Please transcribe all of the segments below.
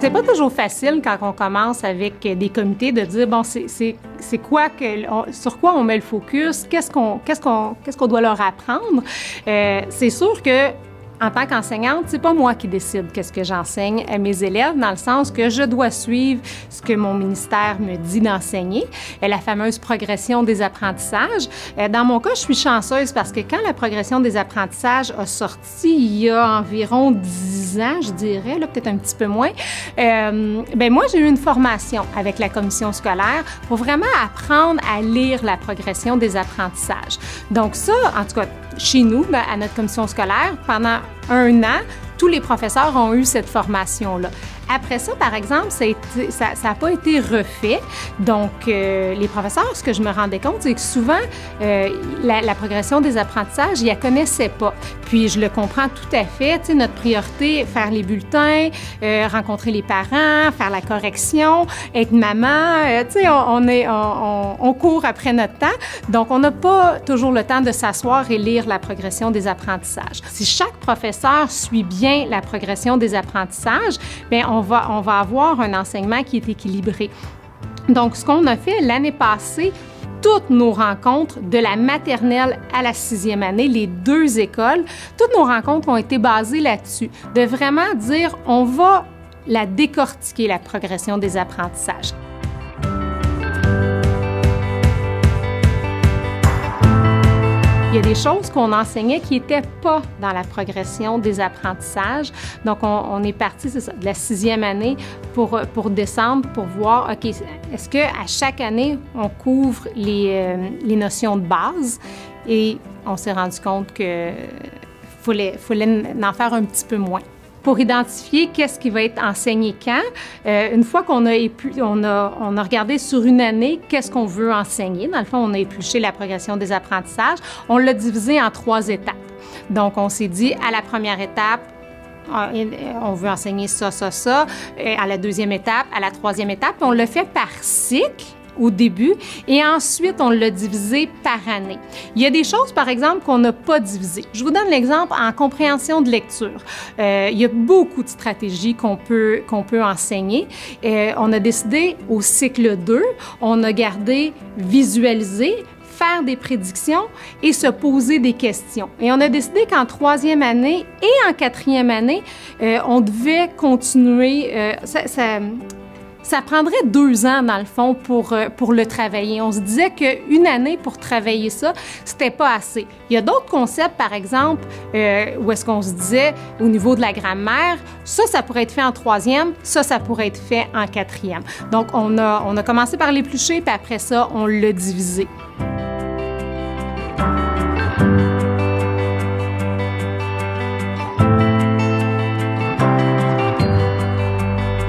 C'est pas toujours facile quand on commence avec des comités de dire, bon, c'est quoi sur quoi on met le focus, qu'est-ce qu'on doit leur apprendre. C'est sûr que en tant qu'enseignante, c'est pas moi qui décide qu'est-ce que j'enseigne à mes élèves, dans le sens que je dois suivre ce que mon ministère me dit d'enseigner, la fameuse progression des apprentissages. Dans mon cas, je suis chanceuse parce que quand la progression des apprentissages a sorti il y a environ 10 ans, je dirais, là, peut-être un petit peu moins, ben moi, j'ai eu une formation avec la commission scolaire pour vraiment apprendre à lire la progression des apprentissages. Donc ça, en tout cas, chez nous, à notre commission scolaire, pendant 1 an, tous les professeurs ont eu cette formation-là. Après ça, par exemple, ça n'a pas été refait. Donc, les professeurs, ce que je me rendais compte, c'est que souvent, la progression des apprentissages, ils la connaissaient pas. Puis, je le comprends tout à fait. Tu sais, notre priorité, faire les bulletins, rencontrer les parents, faire la correction, être maman. Tu sais, on court après notre temps. Donc, on n'a pas toujours le temps de s'asseoir et lire la progression des apprentissages. Si chaque professeur suit bien la progression des apprentissages, bien, on va avoir un enseignement qui est équilibré. Donc, ce qu'on a fait l'année passée, toutes nos rencontres de la maternelle à la 6e année, les 2 écoles, toutes nos rencontres ont été basées là-dessus, de vraiment dire, on va la décortiquer, la progression des apprentissages. Il y a des choses qu'on enseignait qui n'étaient pas dans la progression des apprentissages. Donc, on est parti, c'est ça, de la 6e année pour descendre, pour voir, OK, est-ce qu'à chaque année, on couvre les notions de base? Et on s'est rendu compte qu'il fallait en faire un petit peu moins. Pour identifier qu'est-ce qui va être enseigné quand, une fois qu'on a regardé sur une année qu'est-ce qu'on veut enseigner, dans le fond, on a épluché la progression des apprentissages, on l'a divisé en 3 étapes. Donc, on s'est dit, à la première étape, on veut enseigner ça, ça, ça, à la 2e étape, à la 3e étape, on le fait par cycle au début, et ensuite, on l'a divisé par année. Il y a des choses, par exemple, qu'on n'a pas divisées. Je vous donne l'exemple en compréhension de lecture. Il y a beaucoup de stratégies qu'on peut enseigner. On a décidé, au cycle 2, on a gardé visualiser, faire des prédictions et se poser des questions. Et on a décidé qu'en 3e année et en 4e année, on devait continuer. Ça prendrait 2 ans, dans le fond, pour le travailler. On se disait qu'une année pour travailler ça, c'était pas assez. Il y a d'autres concepts, par exemple, où est-ce qu'on se disait, au niveau de la grammaire, ça pourrait être fait en 3e, ça pourrait être fait en 4e. Donc, on a commencé par l'éplucher, puis après ça, on l'a divisé.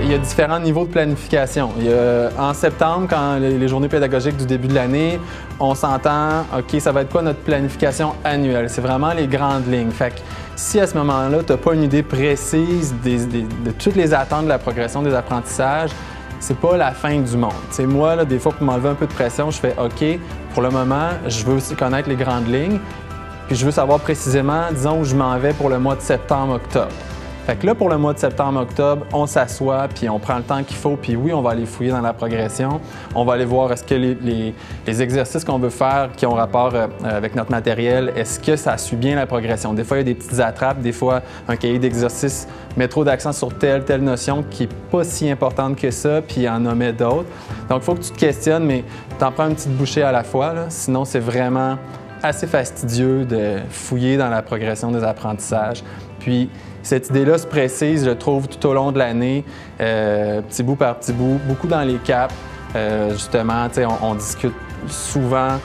Il y a différents niveaux de planification. En septembre, quand les journées pédagogiques du début de l'année, on s'entend, OK, ça va être quoi notre planification annuelle? C'est vraiment les grandes lignes. Fait que si à ce moment-là, tu n'as pas une idée précise de toutes les attentes de la progression des apprentissages, c'est pas la fin du monde. T'sais, moi, là, des fois, pour m'enlever un peu de pression, je fais OK, pour le moment, je veux aussi connaître les grandes lignes, puis je veux savoir précisément, disons, où je m'en vais pour le mois de septembre-octobre. Fait que là, pour le mois de septembre-octobre, on s'assoit, puis on prend le temps qu'il faut, puis oui, on va aller fouiller dans la progression. On va aller voir est-ce que les exercices qu'on veut faire, qui ont rapport avec notre matériel, est-ce que ça suit bien la progression? Des fois, il y a des petites attrapes, des fois, un cahier d'exercices met trop d'accent sur telle notion qui n'est pas si importante que ça, puis il en omet d'autres. Donc, il faut que tu te questionnes, mais tu en prends une petite bouchée à la fois, là. Sinon, c'est vraiment assez fastidieux de fouiller dans la progression des apprentissages. Puis, cette idée-là se précise, je trouve, tout au long de l'année, petit bout par petit bout, beaucoup dans les caps. Justement, on discute souvent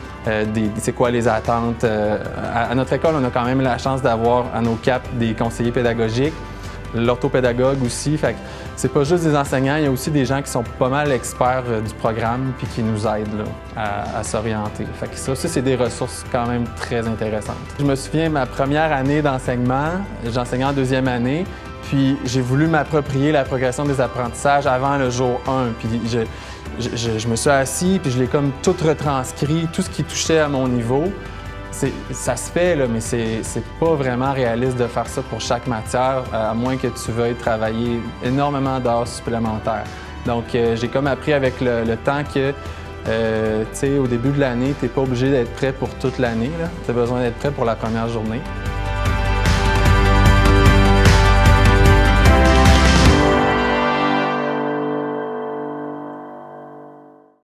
c'est quoi les attentes. À notre école, on a quand même la chance d'avoir à nos caps des conseillers pédagogiques, l'orthopédagogue aussi. Fait que c'est pas juste des enseignants, il y a aussi des gens qui sont pas mal experts du programme puis qui nous aident là, à s'orienter. Fait que ça aussi, c'est des ressources quand même très intéressantes. Je me souviens, ma première année d'enseignement, j'enseignais en 2e année, puis j'ai voulu m'approprier la progression des apprentissages avant le jour 1. Puis je me suis assis, puis je l'ai comme tout retranscrit, tout ce qui touchait à mon niveau. Ça se fait, là, mais c'est pas vraiment réaliste de faire ça pour chaque matière, à moins que tu veuilles travailler énormément d'heures supplémentaires. Donc, j'ai comme appris avec le temps que, tu sais, au début de l'année, tu n'es pas obligé d'être prêt pour toute l'année. Tu as besoin d'être prêt pour la première journée.